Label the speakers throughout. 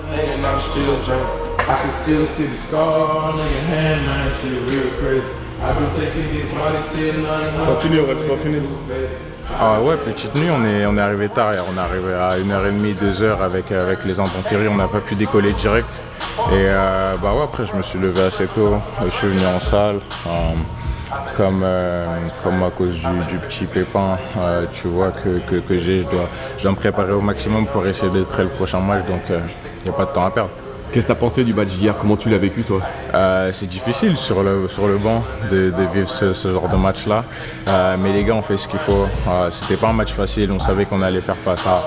Speaker 1: And I'm still drunk. I can still see the scar on your hand, man. Shit real crazy. I've been taking these bodies still not.
Speaker 2: C'est pas fini, c'est pas fini.
Speaker 3: Ah ouais, petite nuit, on est arrivé tard, on est arrivé à 1h30, 2h avec les intempéries, on n'a pas pu décoller direct. Et bah ouais, après je me suis levé assez tôt, je suis venu en salle, comme à cause du petit pépin, tu vois, que j'ai, je dois me préparer au maximum pour essayer d'être prêt le prochain match, donc il n'y a pas de temps à perdre.
Speaker 2: Qu'est-ce que tu as pensé du match d'hier? Comment tu l'as vécu toi?
Speaker 3: C'est difficile sur le banc de vivre ce genre de match là, mais les gars ont fait ce qu'il faut. C'était pas un match facile, on savait qu'on allait faire face à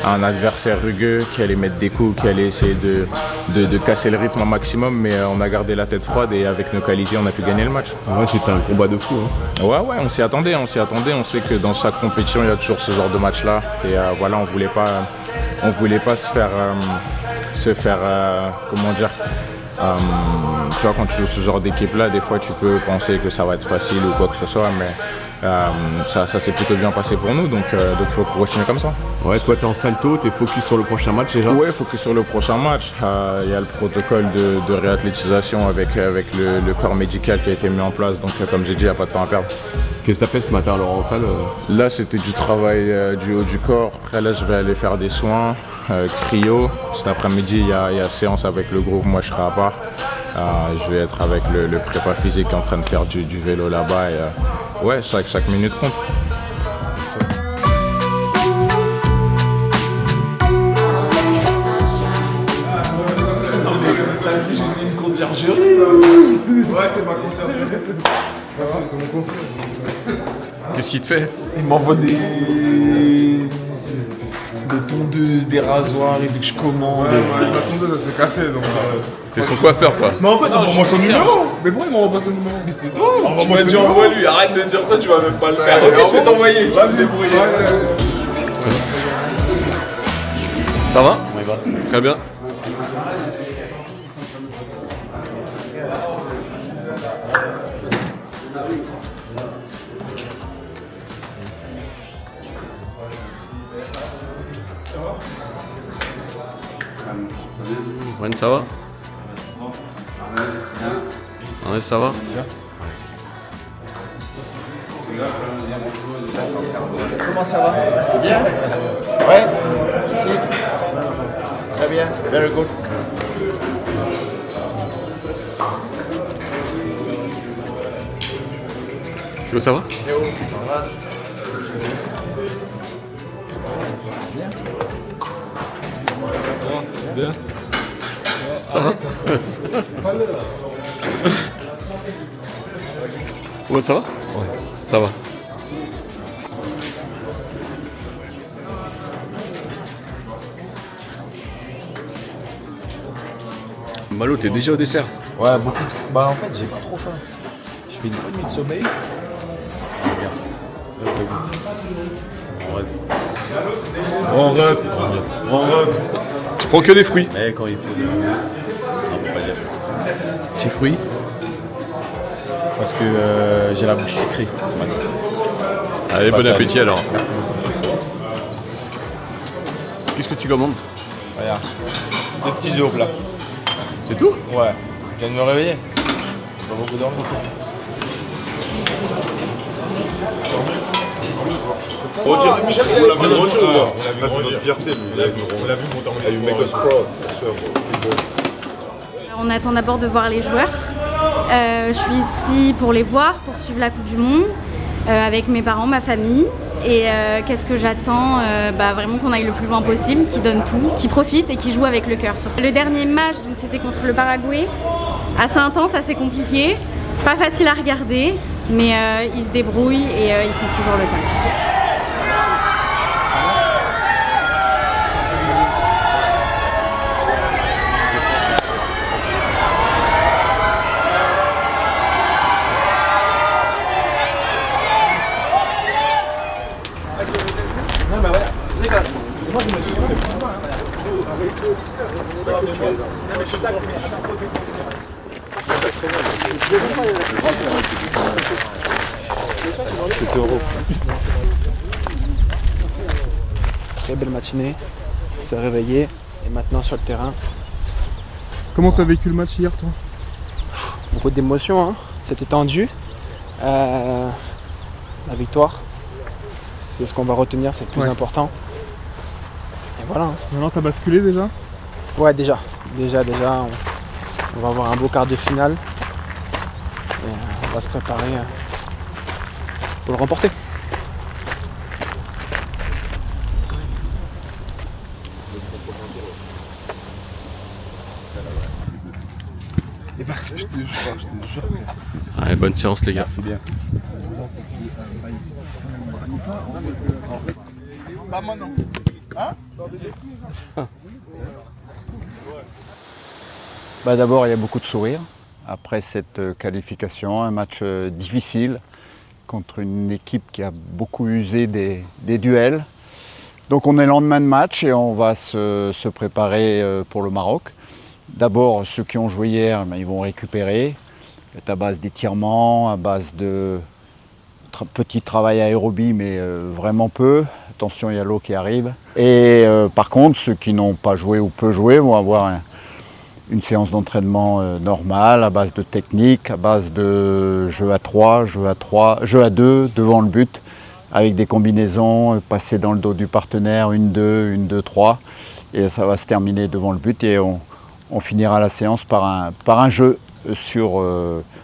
Speaker 3: un adversaire rugueux qui allait mettre des coups, qui allait essayer de casser le rythme au maximum, mais on a gardé la tête froide et avec nos qualités on a pu gagner le match.
Speaker 2: Ouais, c'était un combat de fou. Hein.
Speaker 3: Ouais, on s'y attendait, on sait que dans chaque compétition il y a toujours ce genre de match là et voilà, on voulait pas se faire comment dire, tu vois, quand tu joues ce genre d'équipe là, des fois tu peux penser que ça va être facile ou quoi que ce soit, mais ça s'est plutôt bien passé pour nous, donc il faut continuer comme ça.
Speaker 2: Ouais, toi t'es en salto, t'es focus sur le prochain match déjà?
Speaker 3: Ouais, focus sur le prochain match. Il y a le protocole de réathlétisation avec le corps médical qui a été mis en place, donc comme j'ai dit, il n'y a pas de temps à perdre.
Speaker 2: Qu'est-ce que t'as fait ce matin alors en salle?
Speaker 3: Là c'était du travail du haut du corps, après là je vais aller faire des soins, cryo. Cet après-midi il y a séance avec le groupe, moi je serai à part. Je vais être avec le prépa physique en train de faire du vélo là-bas et ouais, chaque minute compte.
Speaker 4: J'ai une conciergerie.
Speaker 5: Ouais, t'es ma conciergerie.
Speaker 2: Qu'est-ce qu'il te fait?
Speaker 4: Il m'envoie des tondeuses, des rasoirs, il veut que je commande.
Speaker 5: Ouais, ma tondeuse elle s'est cassée donc.
Speaker 2: T'es son coiffeur quoi?
Speaker 5: Mais en fait, envoie-moi son numéro. Mais pourquoi il m'envoie pas son numéro?
Speaker 4: Mais c'est toi. Tu m'as dit envoie-lui, arrête de dire ça, tu vas même pas le faire.
Speaker 5: Ouais,
Speaker 4: Ok, je vais t'envoyer.
Speaker 5: Vas-y,
Speaker 4: débrouiller.
Speaker 2: Ça va? On y va. Très bien. Ren, ça va? Ouais, ça va?
Speaker 6: Comment ça va? Bien? Ouais? Si? Très bien, very good.
Speaker 2: Toi, ça va?
Speaker 4: Bien.
Speaker 2: Ça va? Ouais, ça va? Ouais. Ça va. Malo, t'es déjà au dessert?
Speaker 6: Ouais, beaucoup. Bah en fait, j'ai pas trop faim. Je fais une bonne nuit de sommeil.
Speaker 5: En ref.
Speaker 2: Tu prends que des fruits?
Speaker 6: Mais quand il faut. Non, faut pas dire. J'ai fruits. Parce que j'ai la bouche sucrée ce matin.
Speaker 2: Allez, bon appétit alors. Qu'est-ce que tu commandes?
Speaker 7: Regarde, deux petits œufs au plat.
Speaker 2: C'est tout?
Speaker 7: Ouais, je viens de me réveiller. J'ai pas beaucoup dormi.
Speaker 5: C'est notre fierté. On l'a vu monter en
Speaker 8: On attend d'abord de voir les joueurs. Je suis ici pour les voir, pour suivre la Coupe du Monde, avec mes parents, ma famille. Et qu'est-ce que j'attends? Vraiment qu'on aille le plus loin possible, qu'ils donnent tout, qu'ils profitent et qu'ils jouent avec le cœur. Le dernier match, c'était contre le Paraguay. Assez intense, assez compliqué. Pas facile à regarder, mais ils se débrouillent et ils font toujours le taf.
Speaker 9: Très belle matinée, on s'est réveillé et maintenant sur le terrain Comment t'as vécu le match hier, toi?
Speaker 10: Beaucoup d'émotions, hein. C'était tendu. La victoire, c'est ce qu'on va retenir, c'est le plus important. Et voilà.
Speaker 9: Maintenant, t'as basculé déjà?
Speaker 10: Ouais, déjà. On va avoir un beau quart de finale. Et on va se préparer pour le remporter.
Speaker 5: Et parce que je te jure.
Speaker 2: Allez, bonne séance les gars.
Speaker 5: Bien. Bah moi non. Hein?
Speaker 11: Bah d'abord, il y a beaucoup de sourires après cette qualification, un match difficile contre une équipe qui a beaucoup usé des duels. Donc on est le lendemain de match et on va se préparer pour le Maroc. D'abord, ceux qui ont joué hier, ils vont récupérer. C'est à base d'étirements, à base de petit travail aérobie, mais vraiment peu. Attention, il y a l'eau qui arrive. Et par contre, ceux qui n'ont pas joué ou peu joué vont avoir une séance d'entraînement normale, à base de technique, à base de jeu à 3, jeu à 2, devant le but, avec des combinaisons, passer dans le dos du partenaire, 1-2, 1-2-3. Et ça va se terminer devant le but et on finira la séance par un jeu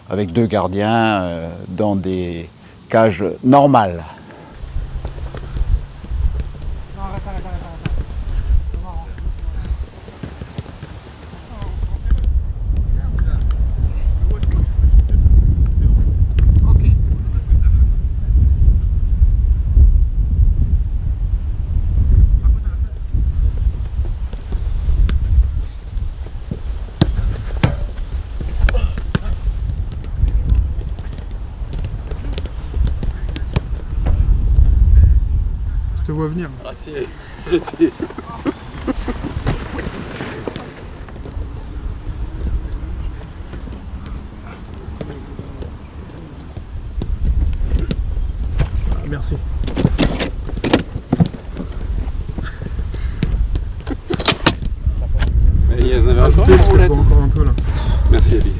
Speaker 11: avec 2 gardiens dans des cages normales.
Speaker 9: Je te vois venir.
Speaker 2: Ah si,
Speaker 9: Merci.
Speaker 2: il y en avait
Speaker 9: Ajoutez, parce que je vois encore un peu là.
Speaker 2: Merci Ali.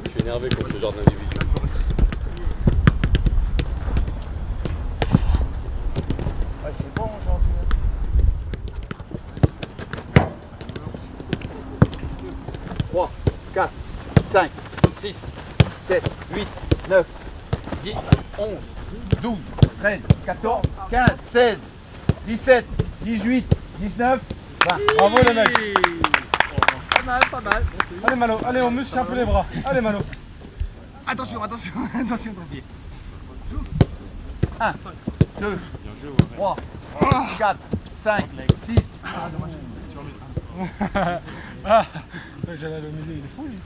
Speaker 2: Je suis énervé contre ce genre d'individu.
Speaker 11: 3, 4, 5, 6, 7, 8, 9, 10, 11, 12, 13, 14, 15, 16, 17, 18, 19, 20.
Speaker 9: Bravo les mecs.
Speaker 11: Pas mal.
Speaker 9: Allez Malo, allez on muscle un peu les bras. Allez Malo.
Speaker 11: Attention ton pied. 1, 2, 3, 4, 5, 6.
Speaker 9: Ah, j'allais aller au milieu, il est fou lui.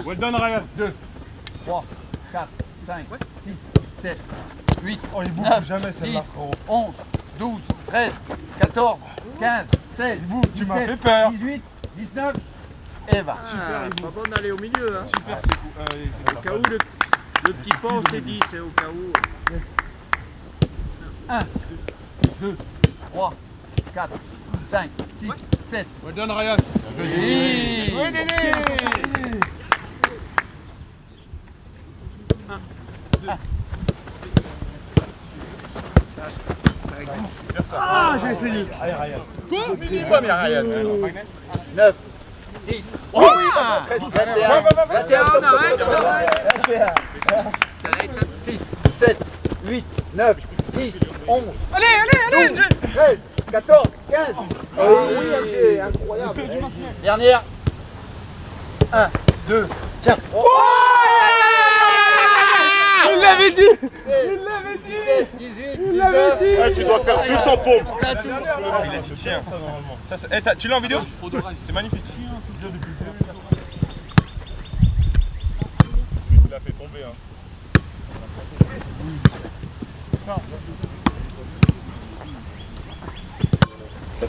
Speaker 11: Well done Ryan. 2, 3, 4, 5, 6, 7, 8,
Speaker 9: Oh, il bouge
Speaker 11: 9,
Speaker 9: jamais
Speaker 11: 10,
Speaker 9: celle-là, frérot.
Speaker 11: 11, 12, 13, 14, 15, 16,
Speaker 9: Tu m'as
Speaker 11: 17,
Speaker 9: fait peur.
Speaker 11: 18, 19 et 20.
Speaker 9: Super, il bouge.
Speaker 12: Pas bon d'aller au milieu, hein.
Speaker 9: Super, c'est cool.
Speaker 12: Au cas où le petit pas on s'est dit, c'est au cas où.
Speaker 11: 1, 2, 3, 4, 5, 6, 7.
Speaker 5: Well done Ryan.
Speaker 11: Oui,
Speaker 9: Ah, j'ai essayé. Allez Ryan.
Speaker 2: Minimum, il y a Ryan.
Speaker 11: 9, 10, 11, 13, 21, 21, on arrête. 6, 7, 8, 9, 10, 11. Allez, 12, 13, 14, 15. Oh oui, Angers, incroyable. Dernière. 1, 2, tiens.
Speaker 9: Il l'avait dit.
Speaker 11: 17, 18, 19.
Speaker 5: Tu dois faire 200 pompes.
Speaker 11: On a tout.
Speaker 5: Il a dit tiens. Ça normalement. Tu l'as en vidéo? C'est magnifique. Il l'a fait tomber hein. Ça.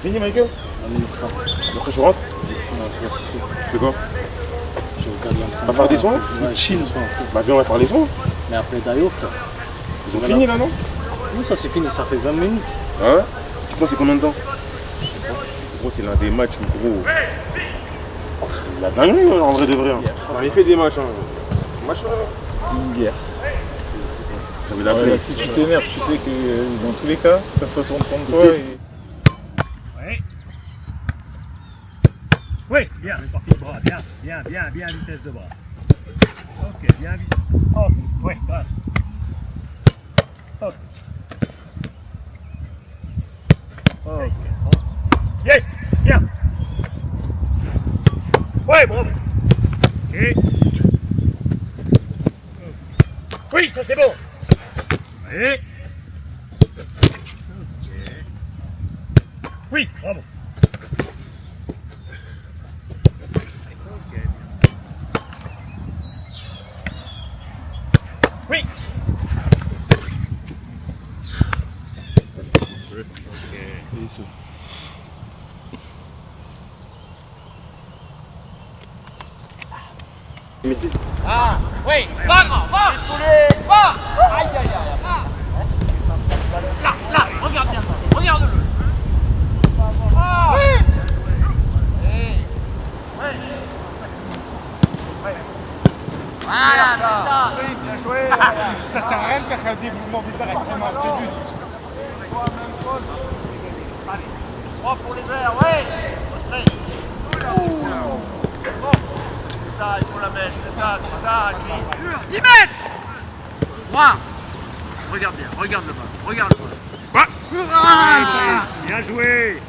Speaker 5: fini, Michael? Après, je rentre? C'est quoi? On va faire des soins? Chill. Bah, viens, on va faire les soins.
Speaker 12: Mais après d'ailleurs,
Speaker 5: Ils ont fini là, non?
Speaker 12: oui, ça c'est fini, ça fait 20 minutes.
Speaker 5: Ah ouais? Tu penses c'est combien de temps? Je sais pas. Gros, c'est l'un des matchs, gros. C'est de la dinguerie, en vrai de vrai. On a fait des matchs. Match là.
Speaker 6: C'est une guerre.
Speaker 5: J'avais la flemme.
Speaker 6: Si tu t'énerves, tu sais que dans tous les cas, ça se retourne contre toi. Et...
Speaker 12: Oui, bien, sortie de bras, bien, vitesse de bras. Ok, bien, vite. Ok, oui, grave. Ok. Ok. Yes, bien. Ouais, bravo. Et... Oui, ça c'est bon. Et... Ok. Oui, bravo. Oui.
Speaker 6: Et ça.
Speaker 9: Ah, oui, va, va. Aïe, aïe, aïe. Là, regarde bien ça. Regarde-le. Ah. Oui. Voilà, c'est ça. Oui, bien joué. Ça sert à rien de faire un développement bizarre extrêmement. C'est but. Allez, 3 pour les verts, ouais. C'est ça, il faut la mettre, c'est ça, Chris. 10 mètres. 3. Regarde bien, regarde le bas, regarde le bas.
Speaker 12: Bien joué.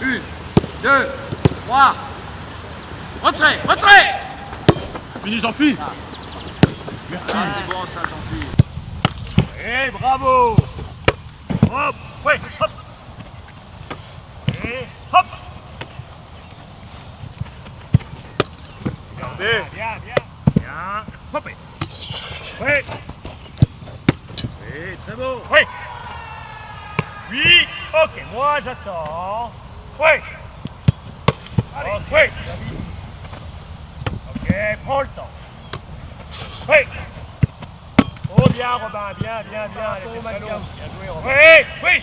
Speaker 9: 1, 2, 3. Retrait.
Speaker 5: Fini, Jean-Philippe.
Speaker 9: Merci. Ah, c'est bon ça, Jean-Philippe.
Speaker 12: Et bravo. Hop, ouais, hop. Et hop.
Speaker 5: Regardez.
Speaker 12: Bien. Hop. Ouais. Oui, très beau. Oui. Oui. Ok, moi j'attends. Oui. Allez. Oui. Ok, prends le temps. Oui. Oh bien Robin, bien. Allez, bien joué Robin. Oui.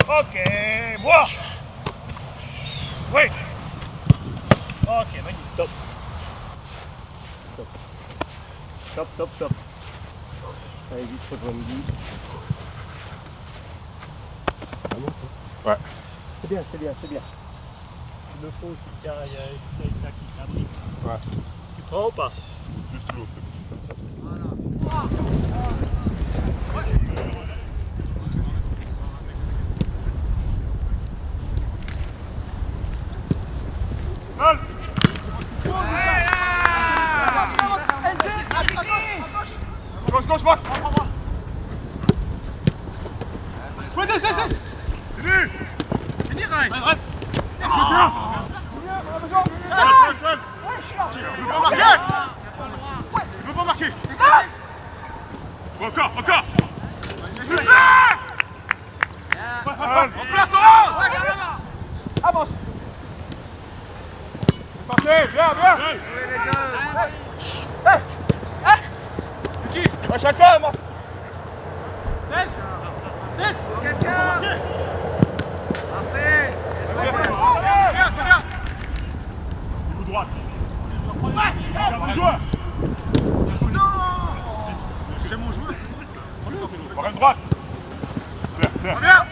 Speaker 12: Ok, moi. Oui. Ok, magnifique. Top.
Speaker 6: Allez, vite, rebondis.
Speaker 5: Ouais.
Speaker 12: C'est bien. Il me faut aussi, tiens, il y a ça qui s'abrise.
Speaker 5: Ouais.
Speaker 12: Tu prends ou pas?
Speaker 5: Juste l'autre, comme ça. Gauche. Je veux pas marquer. Encore. Super. En place, avance. Parfait, bien.
Speaker 9: Jouez les deux.
Speaker 5: Qui? À chacun, moi.
Speaker 9: Laisse. Quelqu'un. Après.
Speaker 5: C'est bien. Coup droite. Ouais, joueur.
Speaker 9: C'est mon joueur.
Speaker 5: Par une droite. Faire.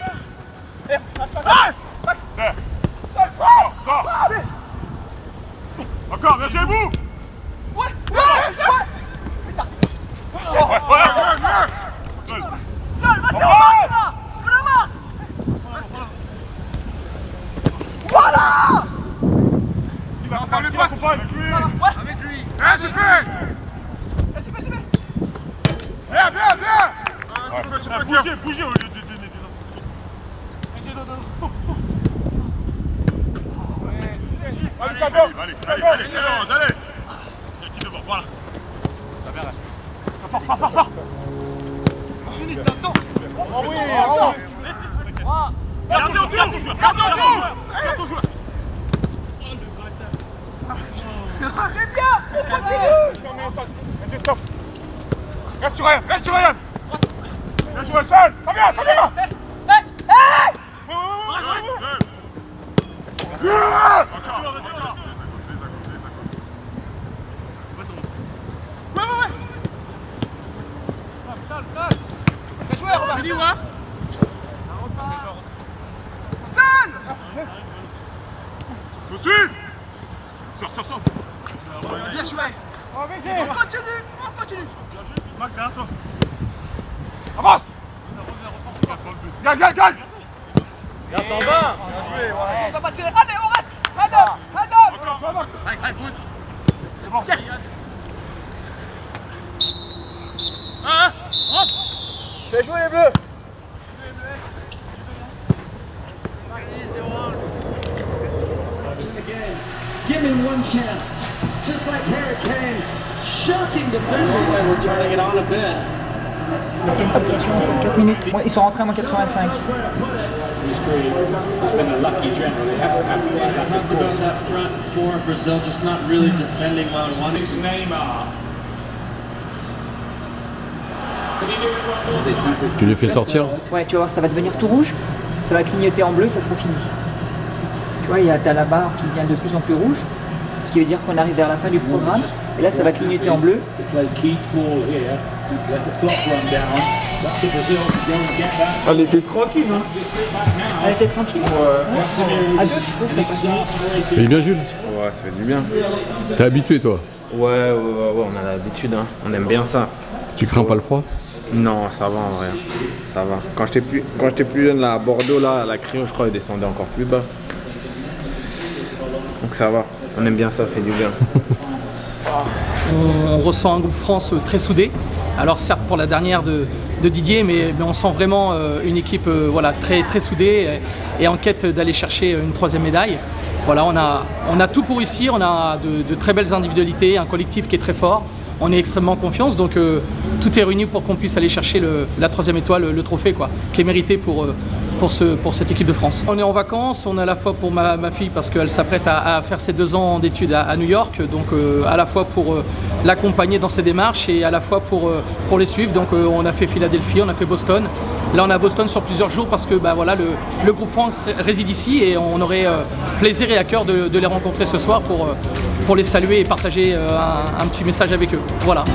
Speaker 9: Bien.
Speaker 5: Sors. Encore, bien chez vous. Ouais.
Speaker 9: Seul, vas-y, on marche là. On la marque. Voilà.
Speaker 5: Il va faire le passe.
Speaker 9: Avec lui.
Speaker 5: J'ai fait. Bien. Bougez au lieu de donner des Allez. Qui devant, voilà. Fort.
Speaker 9: Fini, t'attends. Oh oui,
Speaker 5: Reste sur Ryan, reste sur Ryan. Bien joué, seul. Ça vient, ça vient.
Speaker 9: Bien joué, Robin. Bien joué. San.
Speaker 5: Sors.
Speaker 9: Bien joué. On continue.
Speaker 5: Max, derrière toi. Avance. Gagne.
Speaker 9: Bien s'en va. On doit pas tirer. Allez, on reste. Head up. Allez, pousse.
Speaker 5: C'est bon.
Speaker 9: Yes. Rentre. Bien joué les bleus.
Speaker 12: Give him one chance. Just like Harry Kane. Shocking defending. We're turning it on a bit.
Speaker 13: 4 minutes. Ils sont rentrés à moins 85.
Speaker 2: Tu les fais sortir?
Speaker 13: Ouais, tu vas voir, ça va devenir tout rouge. Ça va clignoter en bleu, ça sera fini. Tu vois, t'as la barre qui devient de plus en plus rouge. Ce qui veut dire qu'on arrive vers la fin du programme. Et là, ça va clignoter en bleu.
Speaker 1: Elle était tranquille, hein?
Speaker 13: Elle était tranquille. À deux, je trouve que ça passe.
Speaker 2: Il est bien, Jules?
Speaker 14: Ouais, ça fait du bien.
Speaker 2: T'es habitué, toi?
Speaker 14: Ouais, on a l'habitude, hein. On aime bien ça.
Speaker 2: Tu crains pas le froid?
Speaker 14: Non, ça va en vrai. Ça va. Quand j'étais plus jeune, là, à Bordeaux, là, la cryo, je crois, elle descendait encore plus bas. Donc ça va. On aime bien ça, ça fait du bien.
Speaker 15: On ressent un groupe France très soudé. Alors certes pour la dernière de Didier, mais on sent vraiment une équipe voilà, très soudée et en quête d'aller chercher une troisième médaille. Voilà, on a tout pour réussir, on a de très belles individualités, un collectif qui est très fort. On est extrêmement confiant, donc tout est réuni pour qu'on puisse aller chercher la troisième étoile, le trophée quoi, qui est mérité pour cette équipe de France. On est en vacances, on est à la fois pour ma fille parce qu'elle s'apprête à faire ses 2 ans d'études à New York, donc à la fois pour l'accompagner dans ses démarches et à la fois pour les suivre. Donc on a fait Philadelphie, on a fait Boston. Là on est à Boston sur plusieurs jours parce que voilà, le groupe France réside ici et on aurait plaisir et à cœur de les rencontrer ce soir pour les saluer et partager un petit message avec eux. Voilà.